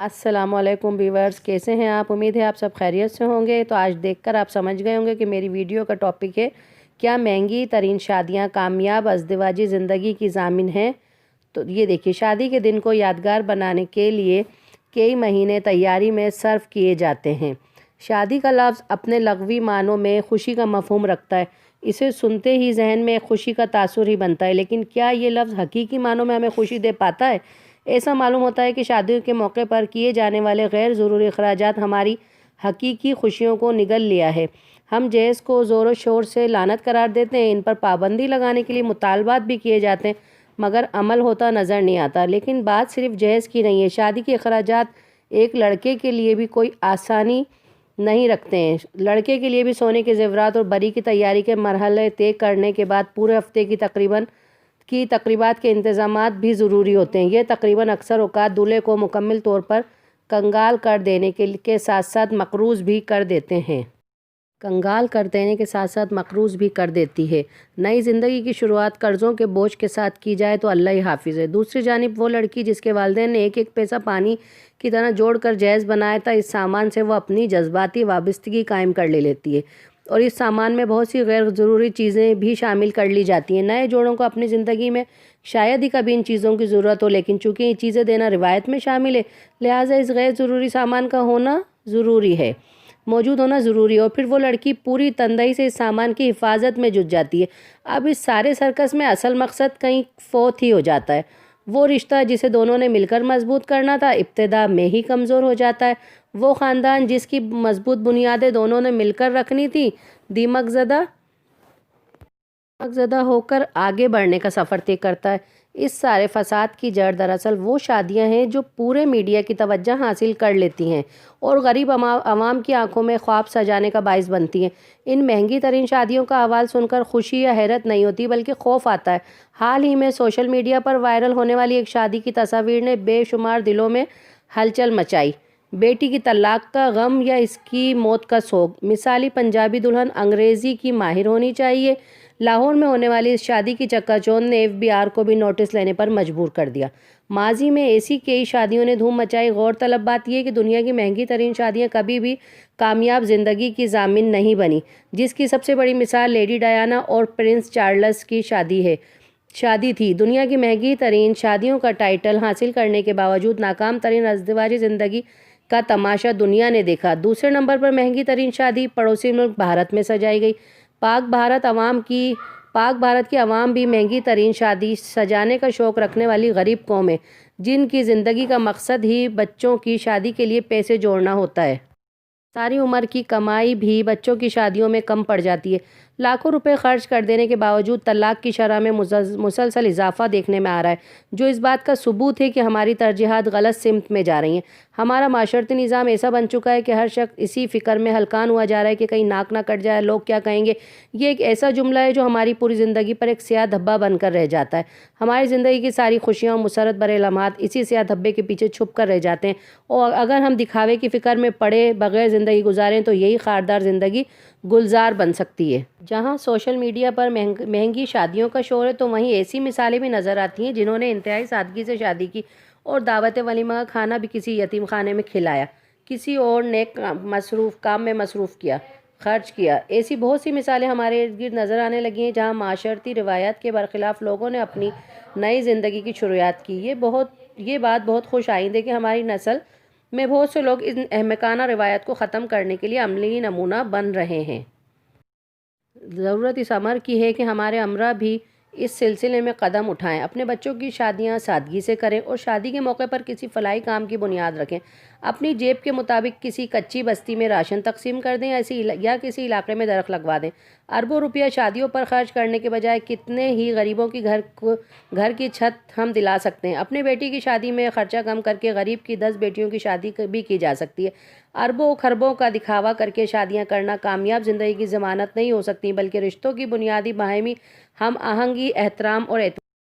السلام علیکم ویورز، کیسے ہیں آپ؟ امید ہے آپ سب خیریت سے ہوں گے۔ تو آج دیکھ کر آپ سمجھ گئے ہوں گے کہ میری ویڈیو کا ٹاپک ہے کیا مہنگی ترین شادیاں کامیاب ازدواجی زندگی کی ضامن ہیں۔ تو یہ دیکھیے، شادی کے دن کو یادگار بنانے کے لیے کئی مہینے تیاری میں صرف کیے جاتے ہیں۔ شادی کا لفظ اپنے لغوی معنوں میں خوشی کا مفہوم رکھتا ہے۔ اسے سنتے ہی ذہن میں خوشی کا تاثر ہی بنتا ہے، لیکن کیا یہ لفظ حقیقی معنوں میں ہمیں خوشی دے پاتا ہے؟ ایسا معلوم ہوتا ہے کہ شادیوں کے موقع پر کیے جانے والے غیر ضروری اخراجات ہماری حقیقی خوشیوں کو نگل لیا ہے۔ ہم جہیز کو زور و شور سے لعنت قرار دیتے ہیں، ان پر پابندی لگانے کے لیے مطالبات بھی کیے جاتے ہیں، مگر عمل ہوتا نظر نہیں آتا۔ لیکن بات صرف جہیز کی نہیں ہے، شادی کے اخراجات ایک لڑکے کے لیے بھی کوئی آسانی نہیں رکھتے ہیں۔ لڑکے کے لیے بھی سونے کے زیورات اور بری کی تیاری کے مرحلے طے کرنے کے بعد پورے ہفتے کی تقریبات کے انتظامات بھی ضروری ہوتے ہیں۔ یہ تقریباً اکثر اوقات دولہے کو مکمل طور پر کنگال کر دینے کے ساتھ ساتھ مقروض بھی کر دیتے ہیں۔ نئی زندگی کی شروعات قرضوں کے بوجھ کے ساتھ کی جائے تو اللہ ہی حافظ ہے۔ دوسری جانب وہ لڑکی جس کے والدین نے ایک ایک پیسہ پانی کی طرح جوڑ کر جہیز بنایا تھا، اس سامان سے وہ اپنی جذباتی وابستگی قائم کر لیتی ہے، اور اس سامان میں بہت سی غیر ضروری چیزیں بھی شامل کر لی جاتی ہیں۔ نئے جوڑوں کو اپنی زندگی میں شاید ہی کبھی ان چیزوں کی ضرورت ہو، لیکن چونکہ یہ چیزیں دینا روایت میں شامل ہے، لہٰذا اس غیر ضروری سامان کا موجود ہونا ضروری ہے، اور پھر وہ لڑکی پوری تندہی سے اس سامان کی حفاظت میں جٹ جاتی ہے۔ اب اس سارے سرکس میں اصل مقصد کہیں فوت ہی ہو جاتا ہے۔ وہ رشتہ جسے دونوں نے مل کر مضبوط کرنا تھا، ابتدا میں ہی کمزور ہو جاتا ہے۔ وہ خاندان جس کی مضبوط بنیادیں دونوں نے مل کر رکھنی تھی، دیمک زدہ ہو کر آگے بڑھنے کا سفر طے کرتا ہے۔ اس سارے فساد کی جڑ دراصل وہ شادیاں ہیں جو پورے میڈیا کی توجہ حاصل کر لیتی ہیں اور غریب عوام کی آنکھوں میں خواب سجانے کا باعث بنتی ہیں۔ ان مہنگی ترین شادیوں کا احوال سن کر خوشی یا حیرت نہیں ہوتی، بلکہ خوف آتا ہے۔ حال ہی میں سوشل میڈیا پر وائرل ہونے والی ایک شادی کی تصاویر نے بے شمار دلوں میں ہلچل مچائی۔ بیٹی کی طلاق کا غم یا اس کی موت کا سوگ؟ مثالی پنجابی دلہن انگریزی کی ماہر ہونی چاہیے۔ لاہور میں ہونے والی اس شادی کی چکا چوند نے FBI کو بھی نوٹس لینے پر مجبور کر دیا۔ ماضی میں ایسی کئی شادیوں نے دھوم مچائی۔ غور طلب بات یہ ہے کہ دنیا کی مہنگی ترین شادیاں کبھی بھی کامیاب زندگی کی ضامن نہیں بنی، جس کی سب سے بڑی مثال لیڈی ڈیانا اور پرنس چارلس کی شادی تھی۔ دنیا کی مہنگی ترین شادیوں کا ٹائٹل حاصل کرنے کے باوجود ناکام ترین ازدواجی زندگی کا تماشا دنیا نے دیکھا۔ دوسرے نمبر پر مہنگی ترین شادی پڑوسی ملک بھارت میں سجائی گئی۔ پاک بھارت کی عوام بھی مہنگی ترین شادی سجانے کا شوق رکھنے والی غریب قوم ہے، جن کی زندگی کا مقصد ہی بچوں کی شادی کے لیے پیسے جوڑنا ہوتا ہے۔ ساری عمر کی کمائی بھی بچوں کی شادیوں میں کم پڑ جاتی ہے۔ لاکھوں روپے خرچ کر دینے کے باوجود طلاق کی شرح میں مسلسل اضافہ دیکھنے میں آ رہا ہے، جو اس بات کا ثبوت ہے کہ ہماری ترجیحات غلط سمت میں جا رہی ہیں۔ ہمارا معاشرتی نظام ایسا بن چکا ہے کہ ہر شخص اسی فکر میں ہلکان ہوا جا رہا ہے کہ کہیں ناک نہ کٹ جائے، لوگ کیا کہیں گے۔ یہ ایک ایسا جملہ ہے جو ہماری پوری زندگی پر ایک سیاہ دھبا بن کر رہ جاتا ہے۔ ہماری زندگی کی ساری خوشیاں اور مسرت بھرے لمحات اسی سیاہ دھبے کے پیچھے چھپ کر رہ جاتے ہیں، اور اگر ہم دکھاوے کی فکر میں پڑے بغیر زندگی گزاریں تو یہی خاردار زندگی گلزار بن سکتی ہے۔ جہاں سوشل میڈیا پر مہنگی شادیوں کا شور ہے، تو وہیں ایسی مثالیں بھی نظر آتی ہیں جنہوں نے انتہائی سادگی سے شادی کی اور دعوت ولیمہ کا کھانا بھی کسی یتیم خانے میں کھلایا، کسی اور نیک کام میں خرچ کیا۔ ایسی بہت سی مثالیں ہمارے ارد گرد نظر آنے لگی ہیں جہاں معاشرتی روایات کے برخلاف لوگوں نے اپنی نئی زندگی کی شروعات کی۔ یہ بات بہت خوش آئند ہے کہ ہماری نسل میں بہت سے لوگ ان احمقانہ روایات کو ختم کرنے کے لیے عملی نمونہ بن رہے ہیں۔ ضرورت اس امر کی ہے کہ ہمارے امراء بھی اس سلسلے میں قدم اٹھائیں، اپنے بچوں کی شادیاں سادگی سے کریں اور شادی کے موقع پر کسی فلاحی کام کی بنیاد رکھیں۔ اپنی جیب کے مطابق کسی کچی بستی میں راشن تقسیم کر دیں یا کسی علاقے میں درخت لگوا دیں۔ اربوں روپیہ شادیوں پر خرچ کرنے کے بجائے کتنے ہی غریبوں کی گھر کی چھت ہم دلا سکتے ہیں۔ اپنے بیٹی کی شادی میں خرچہ کم کر کے غریب کی 10 بیٹیوں کی شادی بھی کی جا سکتی ہے۔ اربوں خربوں کا دکھاوا کر کے شادیاں کرنا کامیاب زندگی کی ضمانت نہیں ہو سکتی، بلکہ رشتوں کی بنیادی باہمی ہم آہنگی، احترام اور